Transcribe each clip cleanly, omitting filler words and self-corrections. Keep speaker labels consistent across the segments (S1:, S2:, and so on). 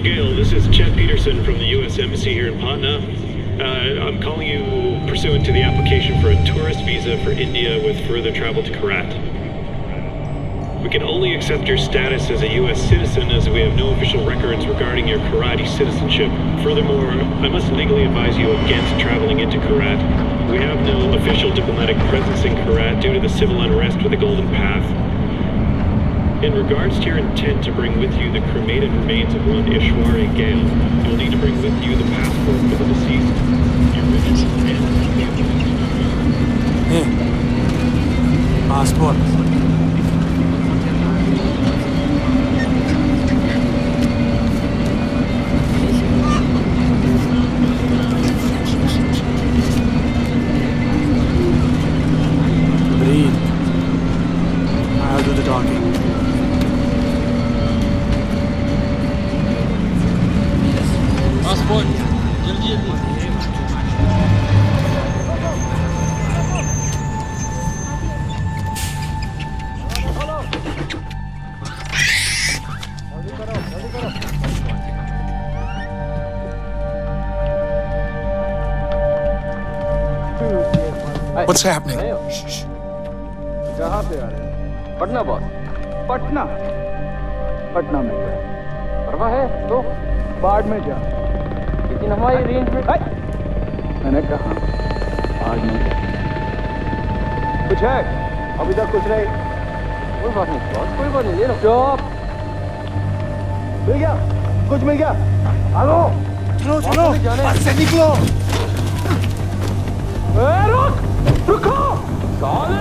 S1: Gale, this is Chet Peterson from the U.S. Embassy here in Patna. I'm calling you pursuant to the application for a tourist visa for India with further travel to Karat. We can only accept your status as a U.S. citizen as we have no official records regarding your Karati citizenship. Furthermore, I must legally advise you against traveling into Karat. We have no official diplomatic presence in Karat due to the civil unrest with the Golden Path. In regards to your intent to bring with you the cremated remains of one Ishwari Gale, you'll need to bring with you the passport for the deceased, the original and
S2: passport. Breathe. I'll do the talking.
S3: Passport, जल्दी जल्दी।
S2: What's happening?
S4: कहाँ पे आ रहे हैं? Patna boss. Patna? Patna में क्या? परवाह है तो बाढ़ में जा। लेकिन हमारी रेंज में मैंने कहा आज नहीं। कुछ है? अभी तक कुछ नहीं। कोई बात नहीं बॉस, कोई बात नहीं, ले लो। चुप। मिल गया? कुछ मिल गया? हेलो? चलो चलो, बस से निकलो। रुक! रुको! साले!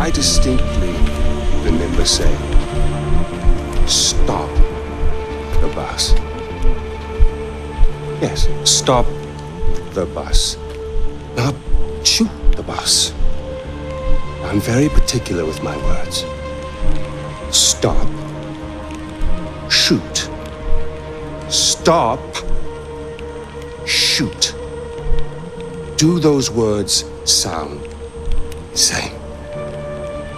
S5: I distinctly remember saying, stop the bus. Yes, stop the bus. Not shoot the bus. I'm very particular with my words. Stop. Shoot. Stop. Shoot. Do those words sound the same?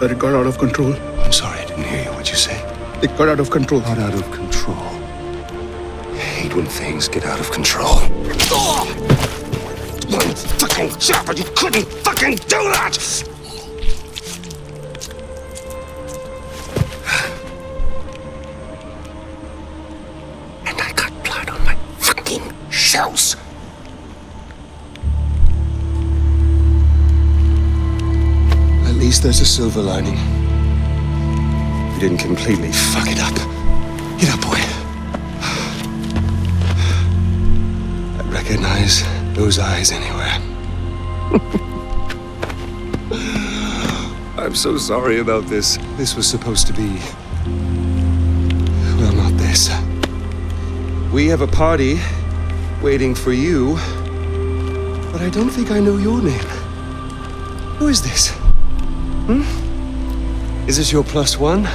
S6: It got out of control.
S5: I'm sorry, I didn't hear you. What'd you say?
S6: It got out of control.
S5: Got out of control. I hate when things get out of control. One fucking job, and you couldn't fucking do that! And I got blood on my fucking shoes. At least there's a silver lining. We didn't completely fuck it up. Get up, boy. I recognize those eyes anywhere. I'm so sorry about this. This was supposed to be... well, not this. We have a party waiting for you, but I don't think I know your name. Who is this? Is this your plus one?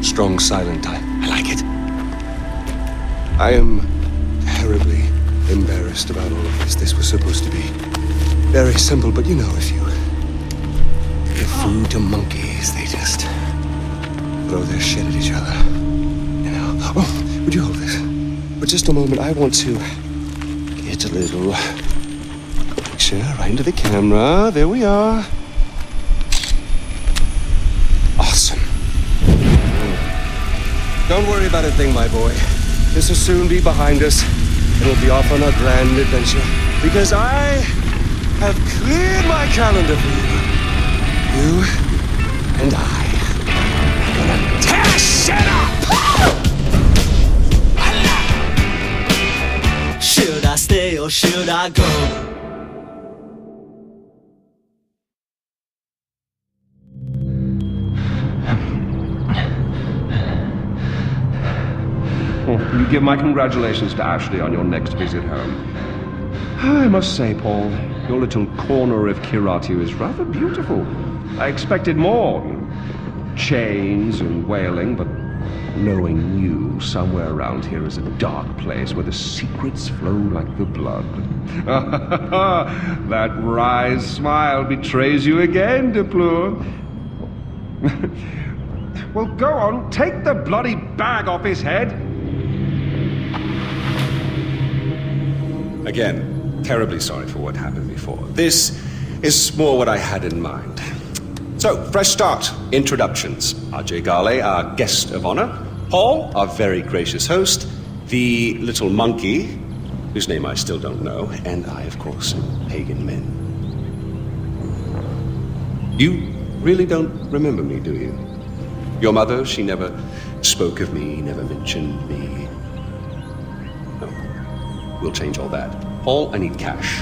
S5: Strong silent. I like it. I am terribly embarrassed about all of this. This was supposed to be very simple, but you know, if you give food to monkeys, they just throw their shit at each other. You know? Oh, would you hold this? For just a moment, I want to get a little picture right into the camera. There we are. Awesome. Don't worry about a thing, my boy. This will soon be behind us. and we'll be off on a grand adventure. Because I have cleared my calendar for you. You and I are gonna tear shit up!
S7: Should I stay or should I go?
S8: You give my congratulations to Ashley on your next visit home. I must say, Paul, your little corner of Kiratu is rather beautiful. I expected more. Chains and wailing, but knowing you, somewhere around here is a dark place where the secrets flow like the blood. That wry smile betrays you again, Deplour. Well, go on, take the bloody bag off his head.
S5: Again, terribly sorry for what happened before. This is more what I had in mind. So, fresh start. Introductions. Ajay Gale, our guest of honor. Paul, our very gracious host. The little monkey, whose name I still don't know. And I, of course, am Pagan Min. You really don't remember me, do you? Your mother, she never spoke of me, never mentioned me. No, we'll change all that. Paul, I need cash.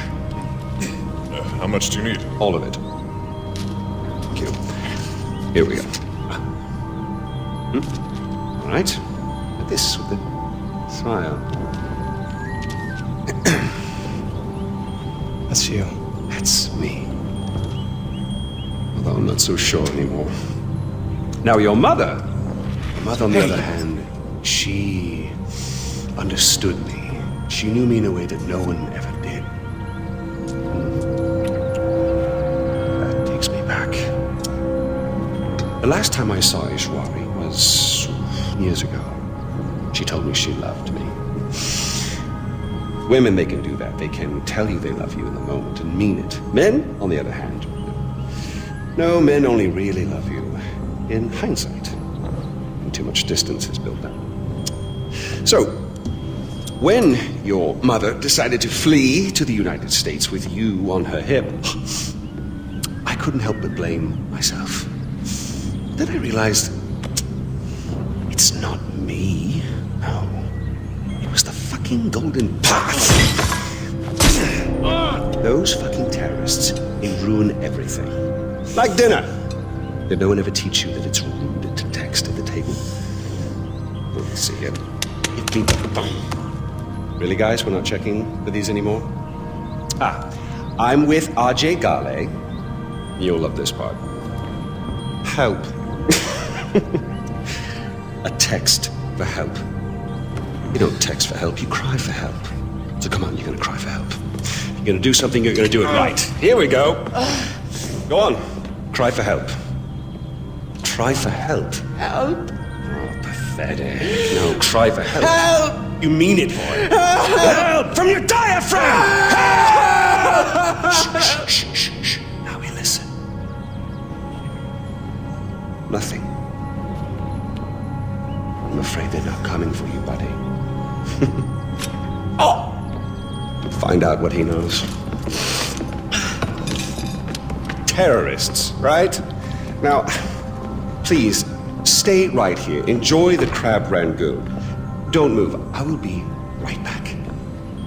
S9: How much do you need?
S5: All of it. Thank you. Here we go. All right. Like this with a smile.
S2: That's you.
S5: That's me. Although I'm not so sure anymore. Now, your mother, on the other hand, she understood me. She knew me in a way that no one ever did. That takes me back. The last time I saw Ishwari was years ago. She told me she loved me. Women, they can do that. They can tell you they love you in the moment and mean it. Men, on the other hand, no, men only really love you in hindsight, when too much distance is built up. So, when your mother decided to flee to the United States with you on her hip, I couldn't help but blame myself. Then I realized, it's not me, no. It was the fucking Golden Path. Those fucking terrorists, they ruin everything. Like dinner. Did no one ever teach you that it's rude to text at the table? Let's see here. Give me the phone. Really, guys? We're not checking for these anymore? I'm with Ajay Gale. You'll love this part. Help. A text for help. You don't text for help, you cry for help. So come on, you're gonna cry for help. If you're gonna do something, you're gonna do it right. Here we go. Go on. Cry for help. Try for help. Help? Oh, pathetic. No, try for help. Help! You mean it, boy. Help! From your diaphragm! Help! Shh, shh, shh, shh. Now we listen. Nothing. I'm afraid they're not coming for you, buddy. Oh! Find out what he knows. Terrorists, right? Now, please, stay right here. Enjoy the crab rangoon. Don't move. I will be right back.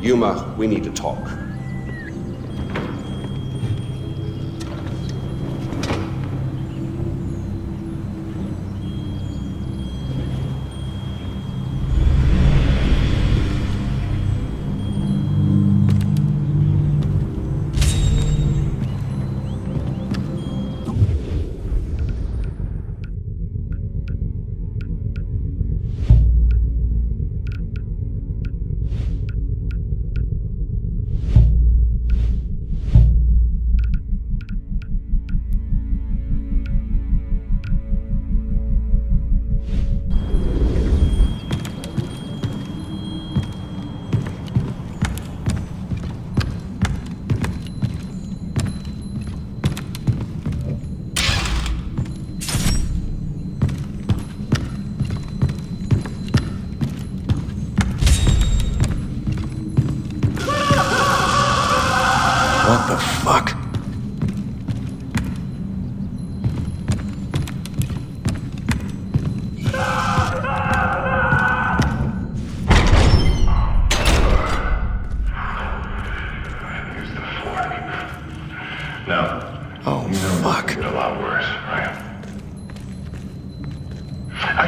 S5: Yuma, we need to talk.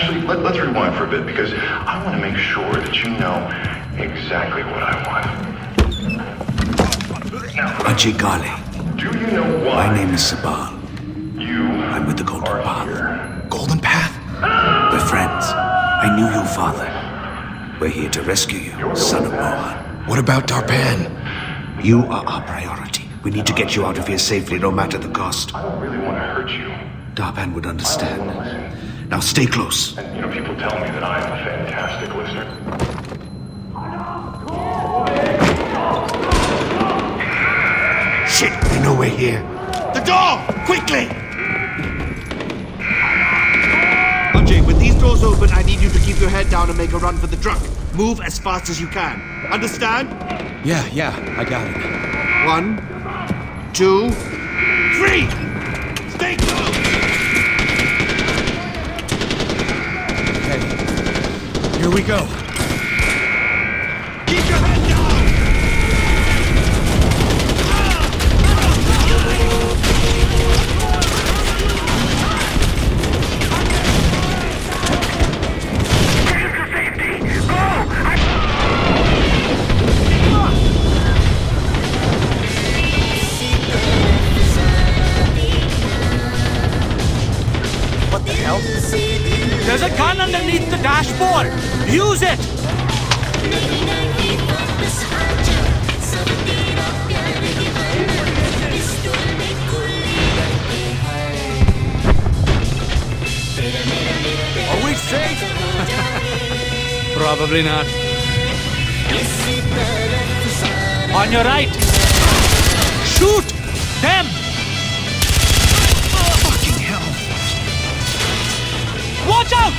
S10: Actually, let's rewind for a bit because I want to make sure that you know exactly what I want. Now,
S2: Ajay Ghale.
S10: do you know why?
S2: My name is Sabal. I'm with the Golden Path. Golden Path? We're friends. I knew your father. We're here to rescue you, son of Mohan. What about Darpan? You are our priority. We need to get you out of here safely, no matter the cost.
S10: I don't really want to hurt you.
S2: Darpan would understand. Now stay close.
S10: And, people tell me that I am a fantastic listener.
S2: Shit, they know we're here. The door! Quickly! Ajay, with these doors open, I need you to keep your head down and make a run for the truck. Move as fast as you can. Understand?
S11: Yeah, I got it.
S2: 1, 2, 3! Stay close!
S11: Okay. Here we go.
S2: Keep your head down!
S3: There's a gun underneath the dashboard. Use it.
S11: Are we safe?
S3: Probably not. On your right. Shoot them.
S2: Fucking hell!
S3: Watch out!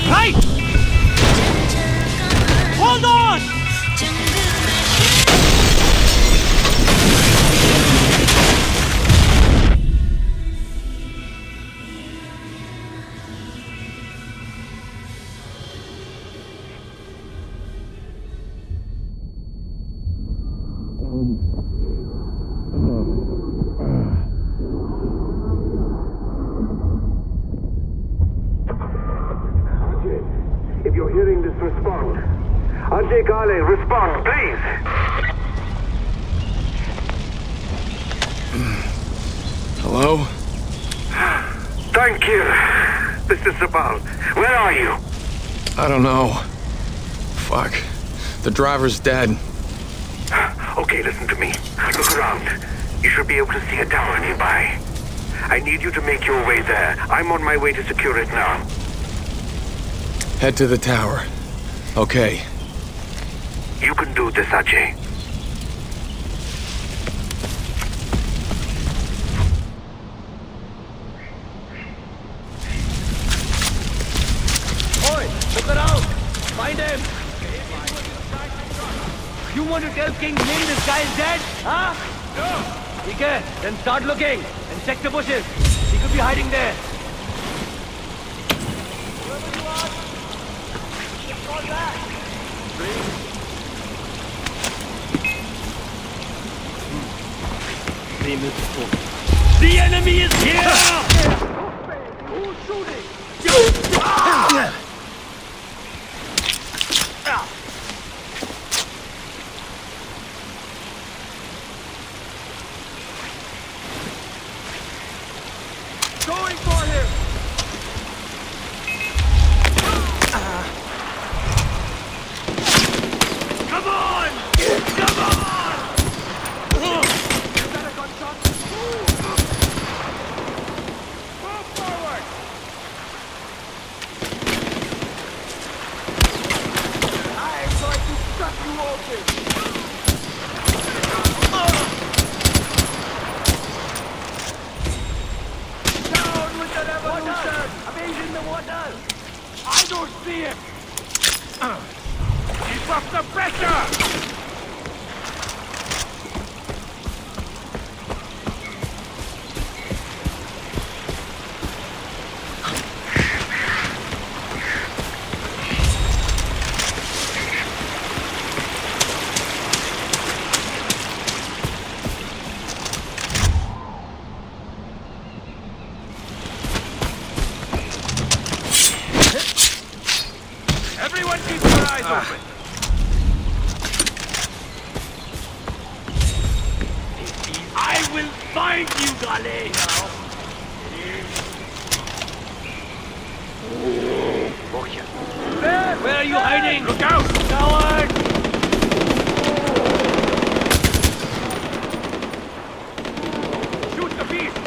S3: Right! Hold on!
S12: If you're hearing this, respond. Ajay Ghale, respond, please.
S11: Hello?
S12: Thank you. This is Sabal. Where are you?
S11: I don't know. Fuck. The driver's dead.
S12: Okay, listen to me. Look around. You should be able to see a tower nearby. I need you to make your way there. I'm on my way to secure it now.
S11: Head to the tower. Okay.
S12: You can do this, Ajay.
S3: Oi, look around. Find him. You want to tell King Min this guy is dead? Huh? No. Okay, then start looking and check the bushes. He could be hiding there. Whoever you are, call back. The enemy is here! Who's shooting? Going for him! Come on! Come on! Is that a gunshot? Move forward! I am going to cut you open! Down with the revolution! Amazing the water! I don't see it! Keep up the pressure! Everyone keep your eyes open. I will find you, Gale. Where are you hiding? Look out! Coward! Shoot the beast!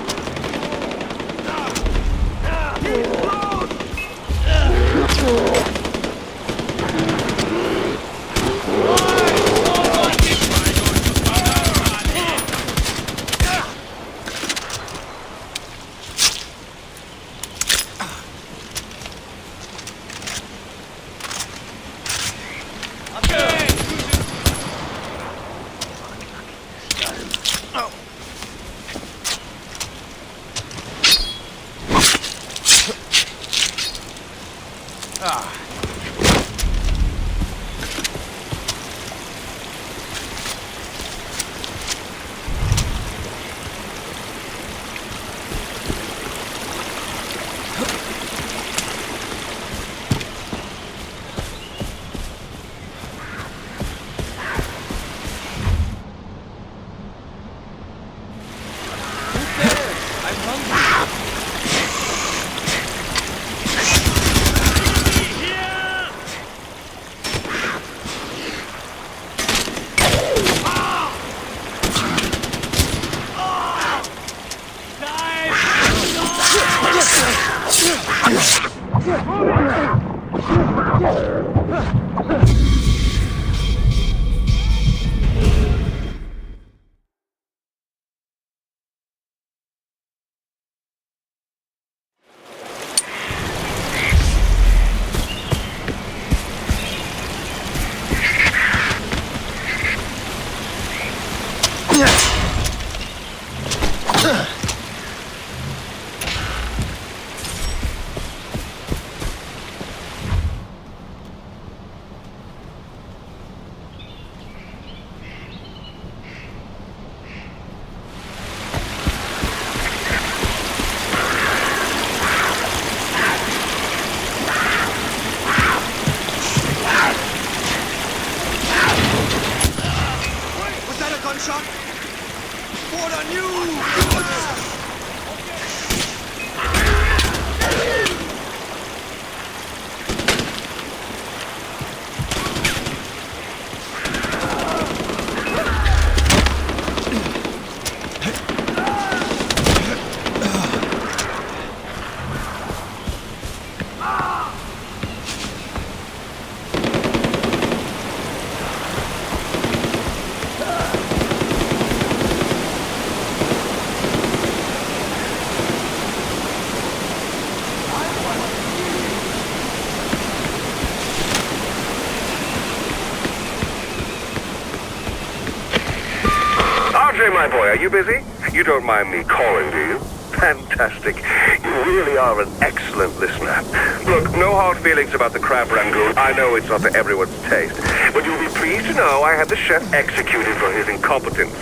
S12: My boy, are you busy? You don't mind me calling, do you? Fantastic. You really are an excellent listener. Look, no hard feelings about the crab rangoon. I know it's not to everyone's taste. But you'll be pleased to know I had the chef executed for his incompetence.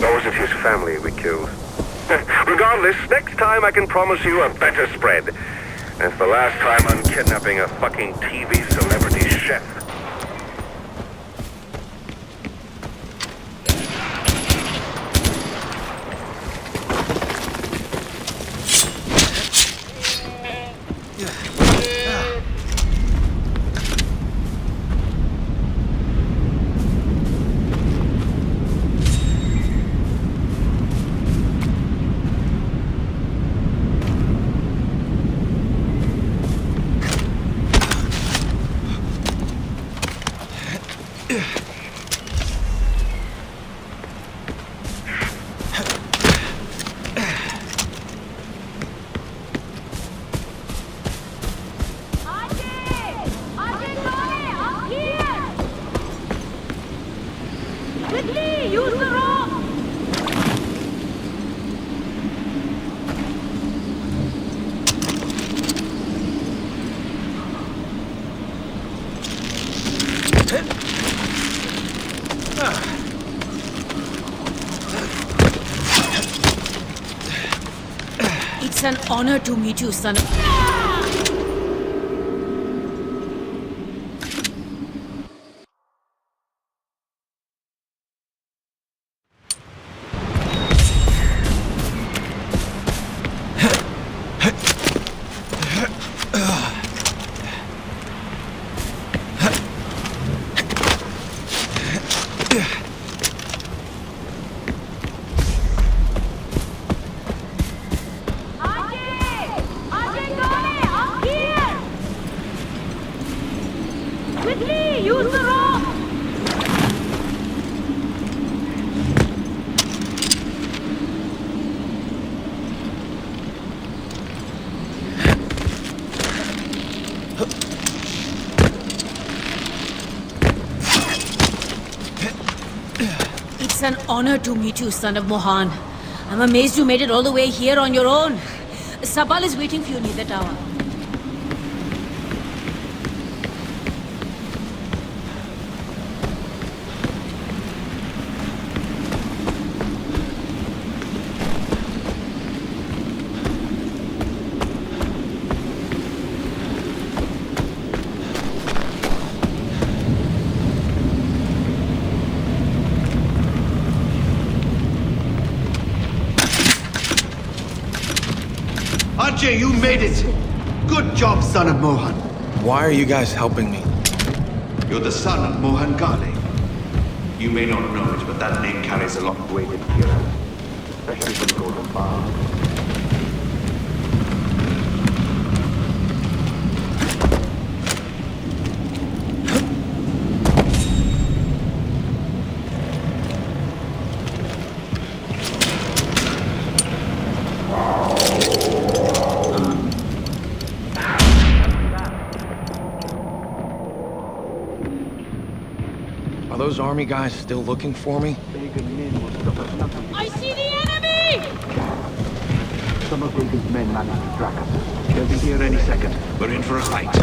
S12: Or was it his family we killed? Regardless, next time I can promise you a better spread. That's the last time I'm kidnapping a fucking TV celebrity chef.
S13: It's an honor to meet you, son. It's an honor to meet you, son of Mohan. I'm amazed you made it all the way here on your own. Sabal is waiting for you near the tower.
S2: Ajay, you made it! Good job, son of Mohan.
S11: Why are you guys helping me?
S2: You're the son of Mohan Ghale. You may not know it, but that name carries a lot of weight in here, especially for the Golden Path.
S11: Are those army guys still looking for me?
S13: I see the enemy!
S4: Some of Dagon's men managed to track us. They'll be here any second.
S2: We're in for a fight.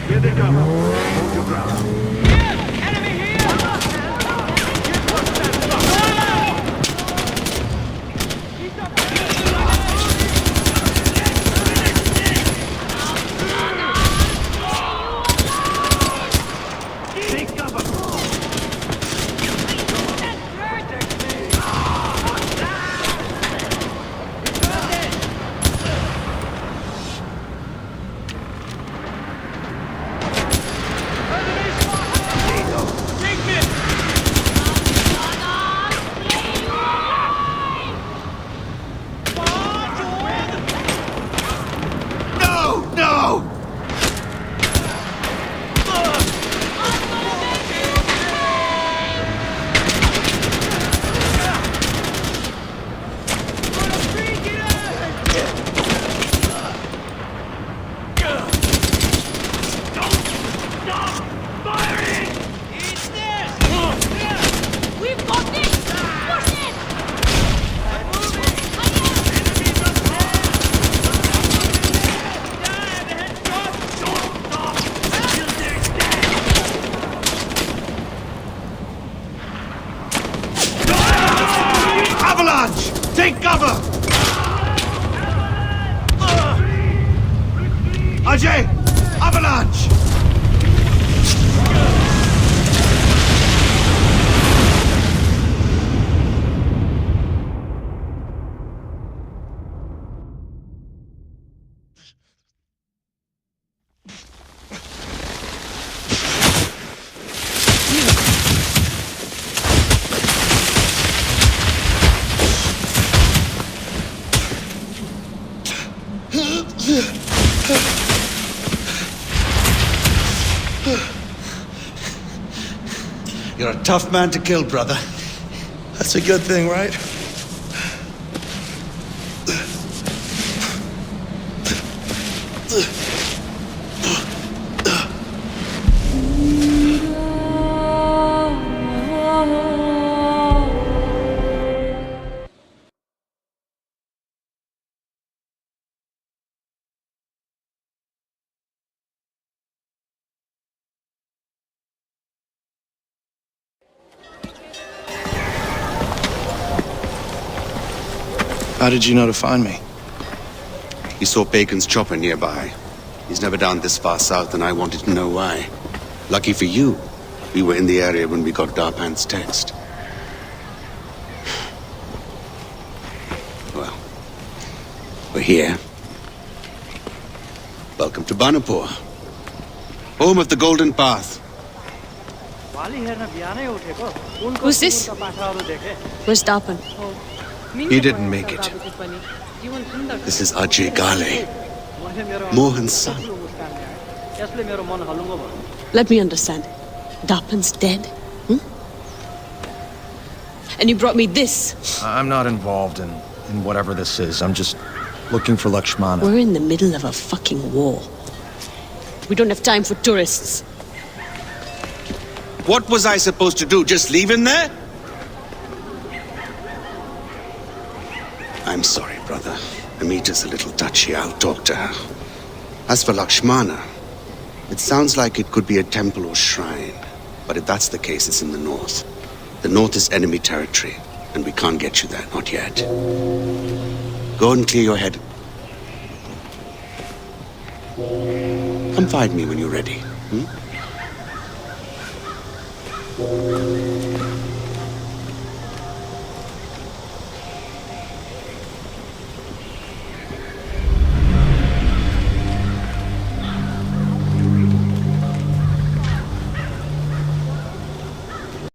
S4: Here they come. Hold your ground.
S2: Take cover! Ajay! Avalanche! You're a tough man to kill, brother.
S6: That's a good thing, right?
S11: How did you know to find me?
S5: He saw Bacon's chopper nearby. He's never down this far south, and I wanted to know why. Lucky for you, we were in the area when we got Darpan's text.
S2: We're here. Welcome to Banapur, home of the Golden Path.
S13: Who's this? Where's Darpan?
S2: He didn't make it. This is Ajay Gale, Mohan's son.
S13: Let me understand. Darpan's dead? And you brought me this?
S14: I'm not involved in whatever this is. I'm just looking for Lakshmana.
S13: We're in the middle of a fucking war. We don't have time for tourists.
S2: What was I supposed to do? Just leave him there? I'm sorry, brother. Amita's a little touchy. I'll talk to her. As for Lakshmana, it sounds like it could be a temple or shrine. But if that's the case, it's in the north. The north is enemy territory, and we can't get you there, not yet. Go and clear your head. Come find me when you're ready.